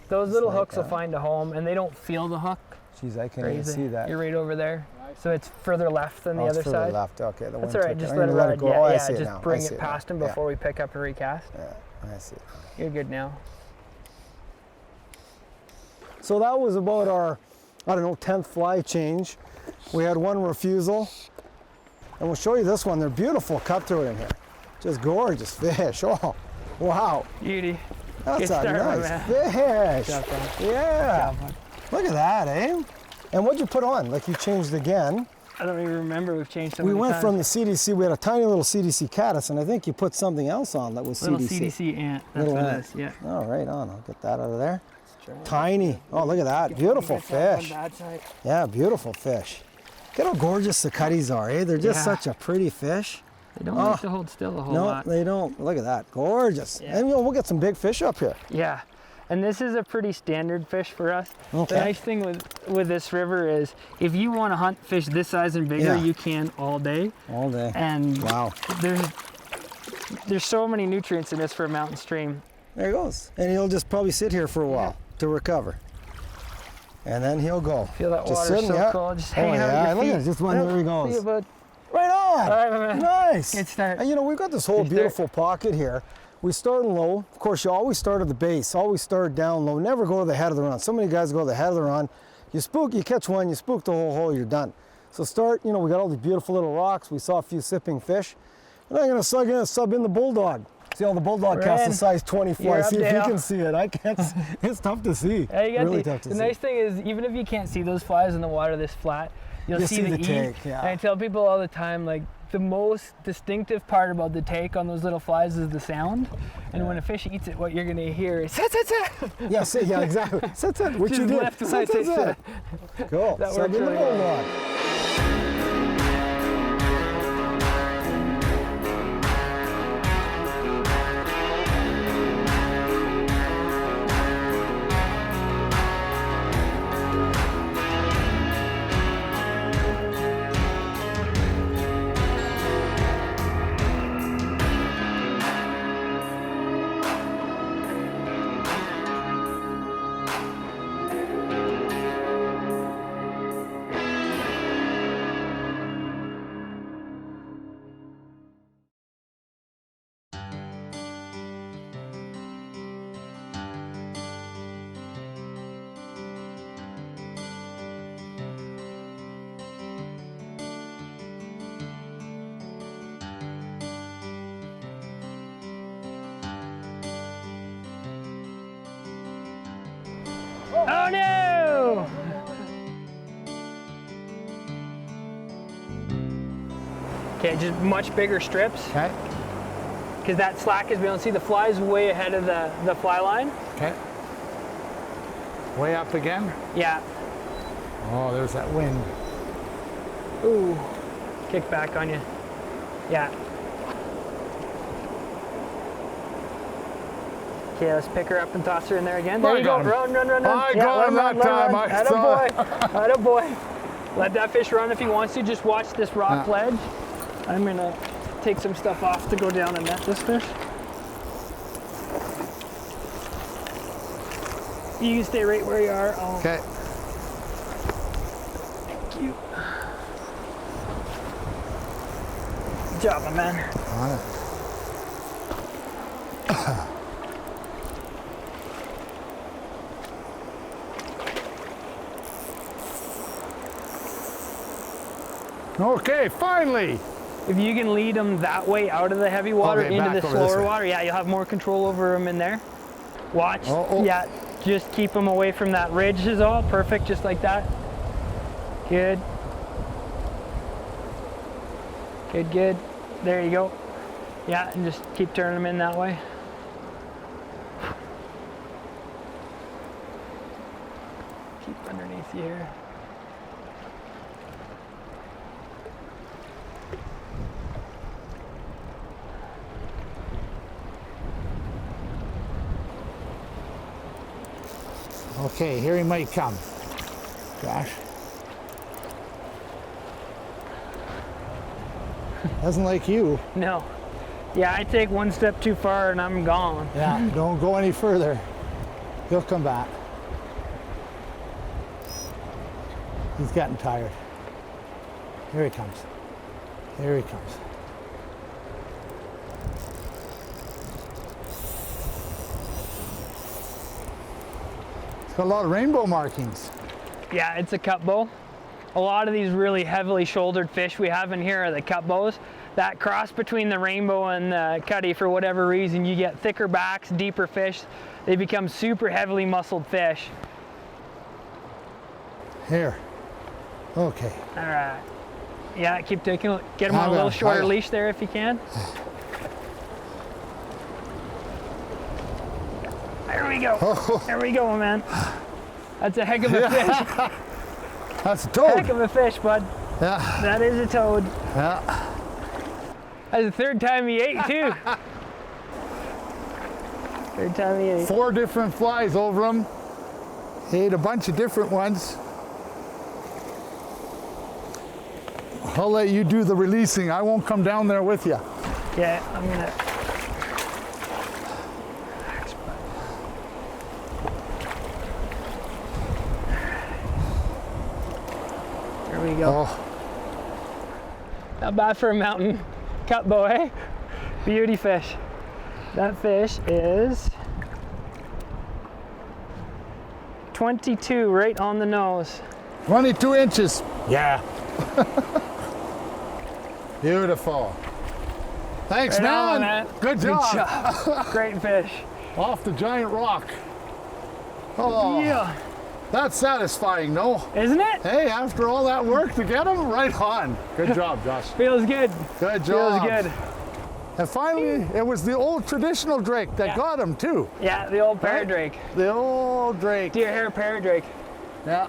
Those little hooks will find a home, and they don't feel the hook. Jeez, I can't even see that. You're right over there. So it's further left than the other further side. left. Okay, that's all right. Just let it ride. Go. Yeah, Oh, I yeah. see it Just now. bring it past him before we pick up and recast. Yeah, I see it. You're good now. So that was about our, I don't know, 10th fly change. We had one refusal, and we'll show you this one. They're beautiful cutthroat in here. Just gorgeous fish. Oh, wow. Beauty. That's a nice fish. Yeah. Look at that, eh? And what'd you put on? Like you changed again. I don't even remember. We've changed so many times. We went from the CDC. We had a tiny little CDC caddis, and I think you put something else on that was little CDC. CDC ant. That's what it is. Yeah. Oh, right on. I'll get that out of there. Tiny. Oh, look at that. Beautiful fish. Yeah, beautiful fish. Look how gorgeous the cutties are, eh? They're just such a pretty fish. They don't like to hold still a whole lot. No, they don't. Look at that. Gorgeous. Yeah. And we'll get some big fish up here. Yeah. And this is a pretty standard fish for us. Okay. The nice thing with this river is if you want to hunt fish this size and bigger, you can all day. All day. And there's so many nutrients in this for a mountain stream. There he goes. And he'll just probably sit here for a while to recover. And then he'll go. Feel that water so cold. Just hanging out at your feet. Look at it. Just one, there he goes. See you, bud. Right on. All right, my man. Nice. Good start. And we've got this whole beautiful pocket here. We start low. Of course, you always start at the base. Always start down low. Never go to the head of the run. So many guys go to the head of the run. You spook, you catch one, you spook the whole hole, you're done. So start, we got all these beautiful little rocks. We saw a few sipping fish. And I'm going to sub in the bulldog. See how the bulldog casts a size 20 fly. See if you can see it. I can't. It's tough to see. Yeah, you got really tough to see. The nice thing is, even if you can't see those flies in the water this flat, you'll see the take. Yeah. And I tell people all the time, like, the most distinctive part about the take on those little flies is the sound. And when a fish eats it, what you're going to hear is set, set, set. Yeah, exactly. Set, set. What you did. Set, set, set. Cool. That works really well. Oh no! Okay, just much bigger strips. Okay. Because that slack is, we don't see the flies way ahead of the fly line. Okay. Way up again? Yeah. Oh, there's that wind. Ooh, kick back on you. Yeah. Okay, let's pick her up and toss her in there again. There you go. Run, run, run, run. I got him that time. Attaboy. Attaboy. Let that fish run if he wants to. Just watch this rock ledge. I'm going to take some stuff off to go down and net this fish. You can stay right where you are. Okay. Thank you. Good job, my man. On it. Okay, finally. If you can lead them that way out of the heavy water into the slower water, yeah, you'll have more control over them in there. Watch. Yeah, just keep them away from that ridge is all. Perfect, just like that. Good. Good, good. There you go. Yeah, and just keep turning them in that way. Keep underneath you here. Okay, here he might come. Josh. Doesn't like you. No. Yeah, I take one step too far and I'm gone. Yeah, don't go any further. He'll come back. He's getting tired. Here he comes. Here he comes. It's got a lot of rainbow markings. Yeah, it's a cut bow. A lot of these really heavily shouldered fish we have in here are the cut bows. That cross between the rainbow and the cutty, for whatever reason, you get thicker backs, deeper fish. They become super heavily muscled fish. Here. Okay. All right. Yeah, keep taking a look. Get them on a little shorter leash there if you can. There we go. Oh. There we go, man. That's a heck of a fish. That's a toad. Heck of a fish, bud. Yeah. That is a toad. Yeah. That's the third time he ate, too. Third time he ate. 4 different flies over him. He ate a bunch of different ones. I'll let you do the releasing. I won't come down there with you. Yeah, I'm gonna. There we go. Oh. Not bad for a mountain cut bow, eh? Beauty fish. That fish is 22, right on the nose. 22 inches. Yeah. Beautiful. Thanks, Right man. on, man. Good job. Great fish. Off the giant rock. Oh, Yeah. that's satisfying, no? Isn't it? Hey, after all that work to get him, right on. Good job, Josh. Feels good. Good job. Feels good. And finally, it was the old traditional drake that got him too. Yeah, the old parrot drake. The old drake. Deer hair parrot drake. Yeah.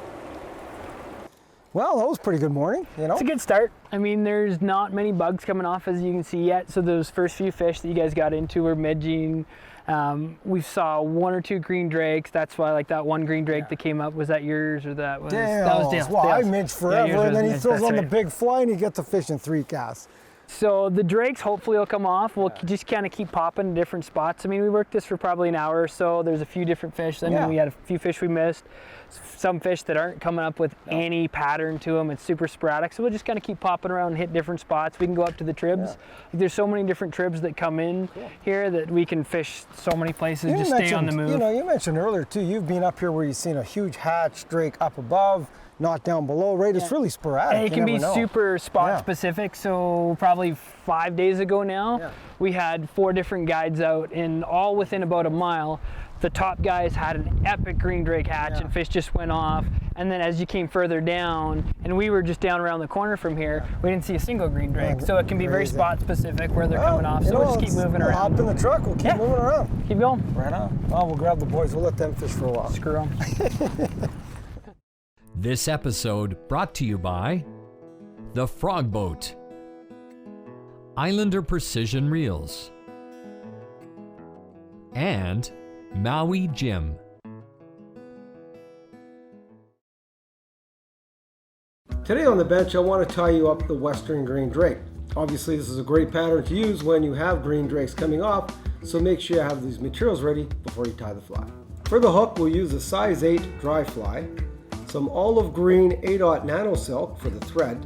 Well, that was a pretty good morning, you know. It's a good start. I mean, there's not many bugs coming off, as you can see yet. So those first few fish that you guys got into were midging. We saw 1 or 2 green drakes. That's why, like that one green drake that came up, was that yours or that was? That was Dale's. Well, I midged forever, and then he throws on the big fly and he gets a fish in 3 casts. So the drakes hopefully will come off. We'll just kind of keep popping in different spots. I mean, we worked this for probably an hour or so. There's a few different fish. I mean, we had a few fish we missed. Some fish that aren't coming up with any pattern to them. It's super sporadic. So we'll just kind of keep popping around and hit different spots. We can go up to the tribs. Like, there's so many different tribs that come in here that we can fish so many places, just stay on the move. You know, you mentioned earlier too, you've been up here where you've seen a huge hatch drake up above, not down below, right? It's really sporadic. It can be super spot specific. So probably 5 days ago now, we had 4 different guides out, and all within about a mile. The top guys had an epic green drake hatch and fish just went off. And then as you came further down, and we were just down around the corner from here, we didn't see a single green drake. So it can be very spot specific where they're coming off. So we'll just keep moving around. Hop in the truck, we'll keep moving around. Keep going. Right on. Well, we'll grab the boys, we'll let them fish for a while. Screw them. This episode brought to you by The Frog Boat, Islander Precision Reels, and Maui Jim. Today on the bench, I want to tie you up the western green drake. Obviously, this is a great pattern to use when you have green drakes coming off, so make sure you have these materials ready before you tie the fly. For the hook, we'll use a size 8 dry fly, some olive green 8/0 nano silk for the thread,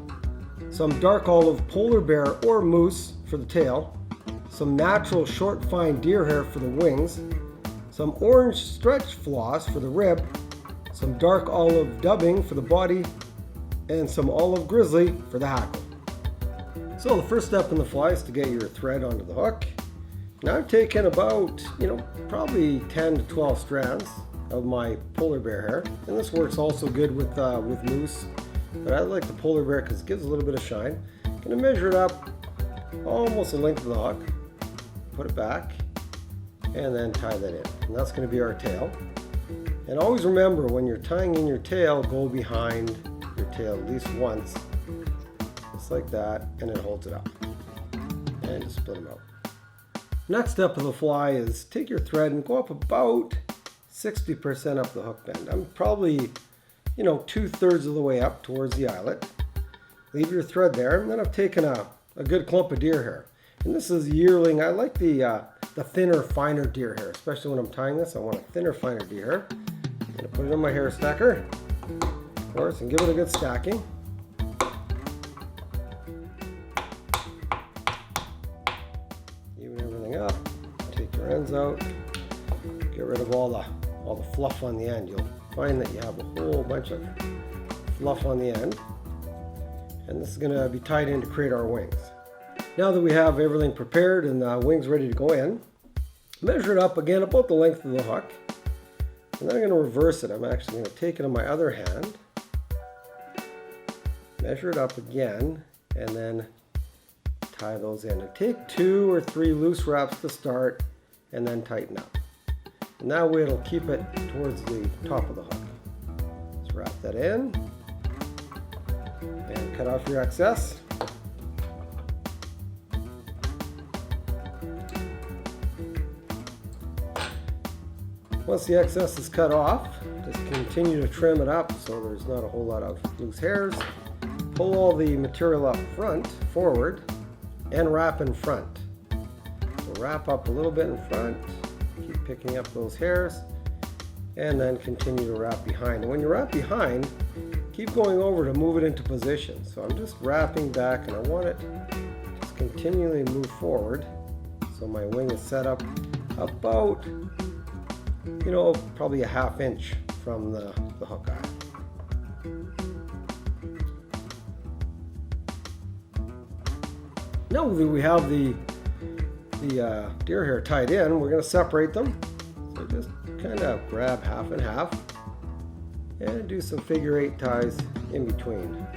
some dark olive polar bear or moose for the tail, some natural short fine deer hair for the wings, some orange stretch floss for the rib, some dark olive dubbing for the body, and some olive grizzly for the hackle. So the first step in the fly is to get your thread onto the hook. Now I've taken about, probably 10 to 12 strands of my polar bear hair, and this works also good with moose, but I like the polar bear because it gives a little bit of shine. I'm going to measure it up almost the length of the hook, put it back, and then tie that in. And that's going to be our tail. And always remember, when you're tying in your tail, go behind your tail at least once, just like that, and it holds it up. And just split them out. Next step of the fly is take your thread and go up about 60% up the hook bend. I'm probably, 2/3 of the way up towards the eyelet. Leave your thread there, and then I've taken a good clump of deer hair. And this is yearling. I like the the thinner, finer deer hair. Especially when I'm tying this, I want a thinner, finer deer hair. I'm gonna put it in my hair stacker, of course, and give it a good stacking. Even everything up. Take your ends out. Get rid of all the fluff on the end. You'll find that you have a whole bunch of fluff on the end. And this is going to be tied in to create our wings. Now that we have everything prepared and the wings ready to go in, measure it up again about the length of the hook. And then I'm going to reverse it. I'm actually going to take it in my other hand, measure it up again, and then tie those in. And take 2 or 3 loose wraps to start, and then tighten up. And that way it'll keep it towards the top of the hook. Let's wrap that in. And cut off your excess. Once the excess is cut off, just continue to trim it up so there's not a whole lot of loose hairs. Pull all the material up front, forward, and wrap in front. So wrap up a little bit in front, keep picking up those hairs, and then continue to wrap behind. And when you wrap behind, keep going over to move it into position. So I'm just wrapping back, and I want it to just continually move forward. So my wing is set up about, you know, probably a ½ inch from the hook eye. Now that we have the deer hair tied in, we're going to separate them. So just kind of grab half and half and do some figure 8 ties in between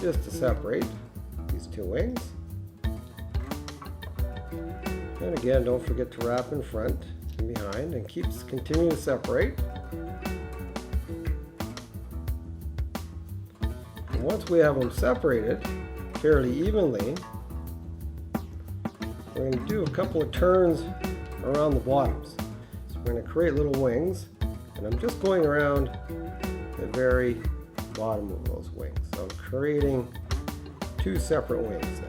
just to separate these 2 wings. And again, don't forget to wrap in front and behind, and continue to separate. And once we have them separated fairly evenly, we're going to do a couple of turns around the bottoms. So we're going to create little wings, and I'm just going around the very bottom of those wings. So I'm creating 2 separate wings now.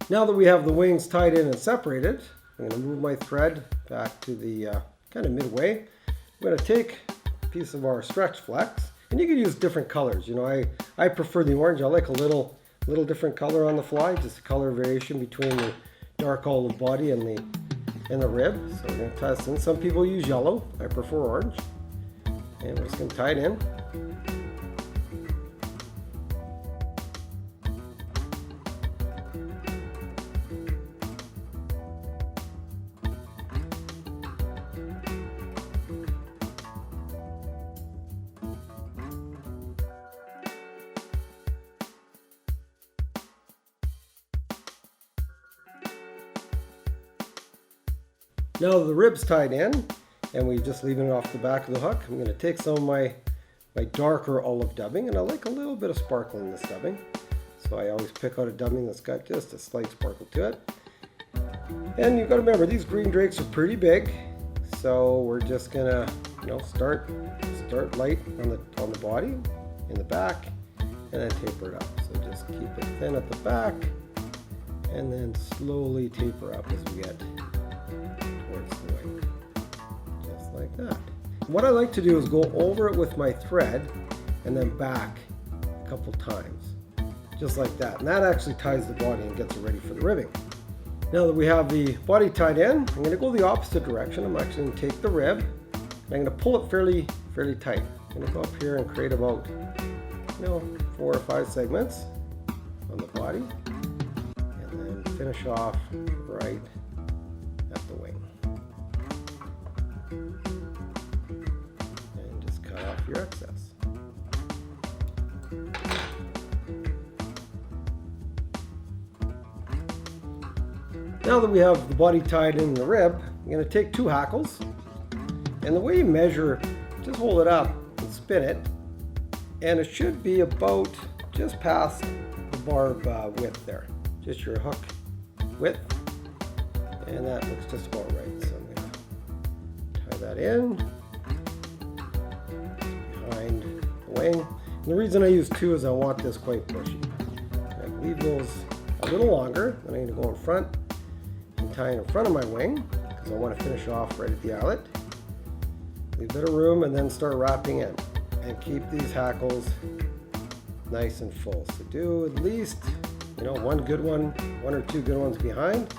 Now that we have the wings tied in and separated, I'm going to move my thread back to the kind of midway. I'm going to take a piece of our stretch flex, and you can use different colors. You know, I prefer the orange. I like a little different color on the fly, just a color variation between the dark olive body and the rib. So we're going to tie this in. Some people use yellow. I prefer orange. And we're just going to tie it in. Now the rib's tied in, and we're just leaving it off the back of the hook. I'm going to take some of my darker olive dubbing, and I like a little bit of sparkle in this dubbing. So I always pick out a dubbing that's got just a slight sparkle to it. And you've got to remember, these green drakes are pretty big, so we're just going to, you know, start light on the body, in the back, and then taper it up. So just keep it thin at the back, and then slowly taper up as we get towards the wing, just like that. What I like to do is go over it with my thread and then back a couple times, just like that. And that actually ties the body and gets it ready for the ribbing. Now that we have the body tied in, I'm going to go the opposite direction. I'm actually going to take the rib and I'm going to pull it fairly tight. I'm going to go up here and create about, 4 or 5 segments on the body, and then finish off right at the wing. And just cut off your excess. Now that we have the body tied in the rib, I'm going to take 2 hackles, and the way you measure, just hold it up and spin it, and it should be about just past the barb width there, just your hook width, and that looks just about right. So I'm going to tie that in behind the wing. And the reason I use 2 is I want this quite bushy. I leave those a little longer, then I need to go in front and tie in front of my wing because I want to finish off right at the eyelet. Leave a bit of room and then start wrapping in and keep these hackles nice and full. So do at least, you know, one good one, 1 or 2 good ones behind.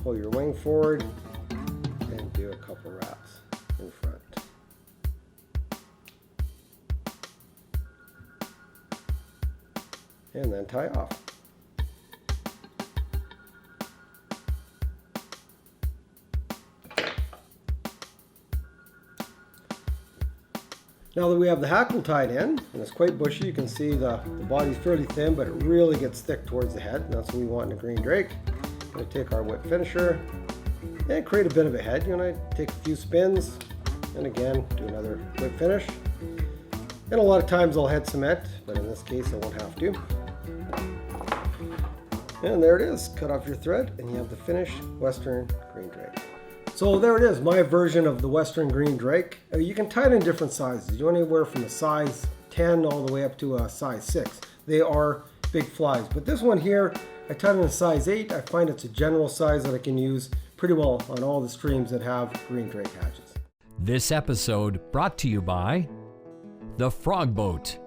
Pull your wing forward and do a couple wraps in front. And then tie off. Now that we have the hackle tied in, and it's quite bushy, you can see the body's fairly thin, but it really gets thick towards the head, and that's what we want in a green drake. We're going to take our whip finisher and create a bit of a head. You want to take a few spins, and again, do another whip finish. And a lot of times I'll head cement, but in this case I won't have to. And there it is, cut off your thread, and you have the finished Western green drake. So there it is, my version of the Western green drake. You can tie it in different sizes. You want anywhere from a size 10 all the way up to a size 6. They are big flies, but this one here, I tied it in a size 8. I find it's a general size that I can use pretty well on all the streams that have green drake hatches. This episode brought to you by the Frog Boat,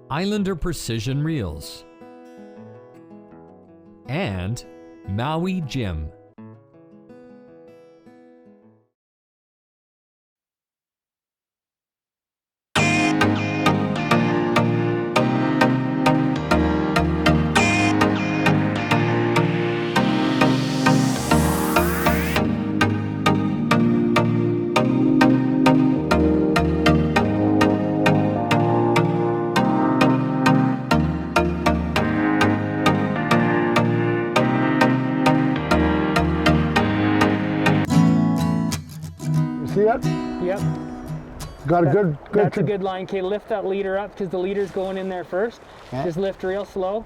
Islander Precision Reels, and Maui Jim. See it? Yep. Got a good. That's a good line. Okay, lift that leader up because the leader's going in there first. Okay. Just lift real slow,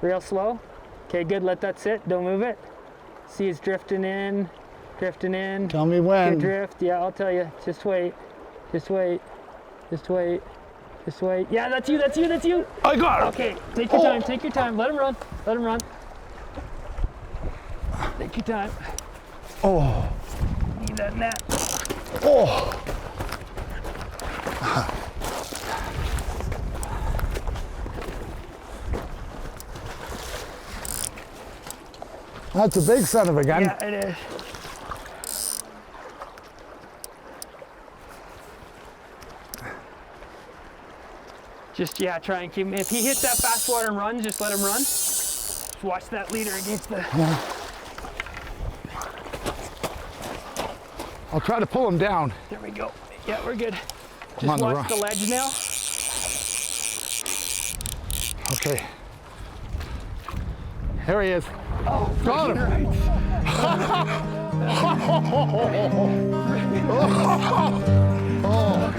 real slow. Okay, good. Let that sit. Don't move it. See, it's drifting in, drifting in. Tell me when. Good drift. Yeah, I'll tell you. Just wait. Just wait. Just wait. Just wait. Yeah, that's you. That's you. That's you. I got it. Okay, take your time. Take your time. Let him run. Let him run. Take your time. Oh. Need that net. Oh. That's a big son of a gun. Yeah, it is. Just, yeah, try and keep him. If he hits that fast water and runs, just let him run. Just watch that leader against the... Yeah. I'll try to pull him down. There we go. Yeah, we're good. I'm on Just the watch the ledge now. Okay. There he is. Oh, Got him. right. Oh.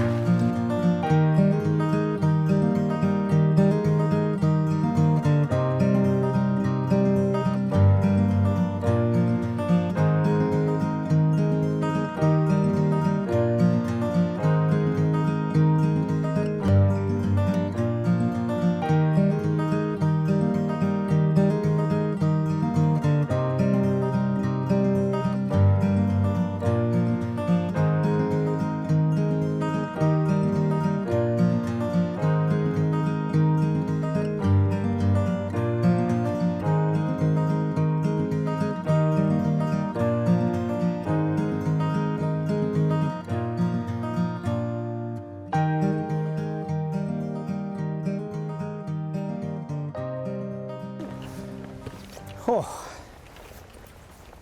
Oh,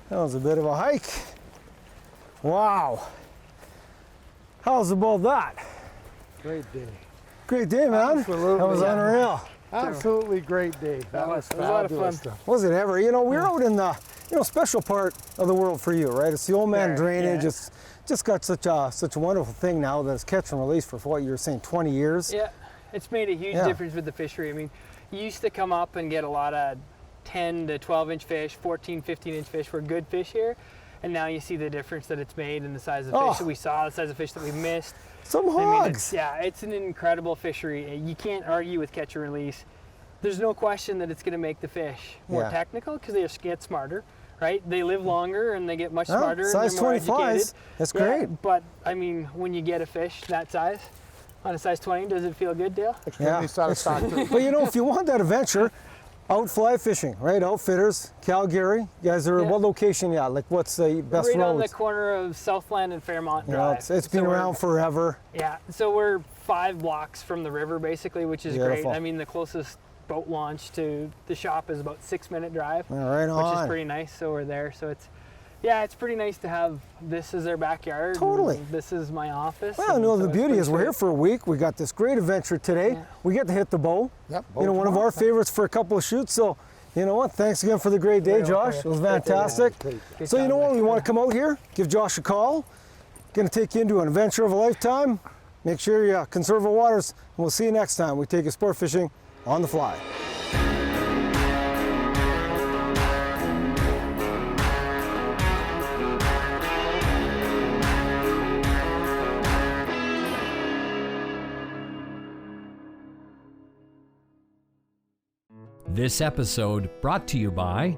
that was a bit of a hike. Wow. How's about that? Great day. Great day, man. Absolutely. That was unreal. Absolutely great day. That was a lot of fun. stuff. Was it ever? You know, we're out in the, special part of the world for you, right? It's the old man drainage. Yeah. It's just got such a wonderful thing now that it's catch and release for what you were saying, 20 years. Yeah, it's made a huge difference with the fishery. I mean, you used to come up and get a lot of 10 to 12 inch fish, 14, 15 inch fish were good fish here. And now you see the difference that it's made in the size of fish that we saw, the size of fish that we missed. Some hogs. I mean, it's an incredible fishery. You can't argue with catch and release. There's no question that it's going to make the fish more technical because they just get smarter, right? They live longer and they get much smarter. Size and they're more 25s, educated. that's great. But I mean, when you get a fish that size on a size 20, does it feel good, Dale? Extremely satisfactory. But you know, if you want that adventure, out fly fishing, right? Outfitters, Calgary. You guys are what location? Yeah, like what's the best right roads? On the corner of Southland and Fairmont Drive. It's been around forever. Yeah, so we're 5 blocks from the river basically, which is Beautiful. great. I mean, the closest boat launch to the shop is about 6-minute drive, Right on. which is pretty nice. So we're there. So it's pretty nice to have this as our backyard. Totally. This is my office. Well, no, the beauty is we're here for a week. We got this great adventure today. Yeah. We get to hit the bow. Yep, You know, one of our favorites for a couple of shoots. So, you know what? Thanks again for the great day, Josh. It was fantastic. So, you know what? We want to come out here, give Josh a call. Going to take you into an adventure of a lifetime. Make sure you conserve our waters. And we'll see you next time we take you sport fishing on the fly. This episode brought to you by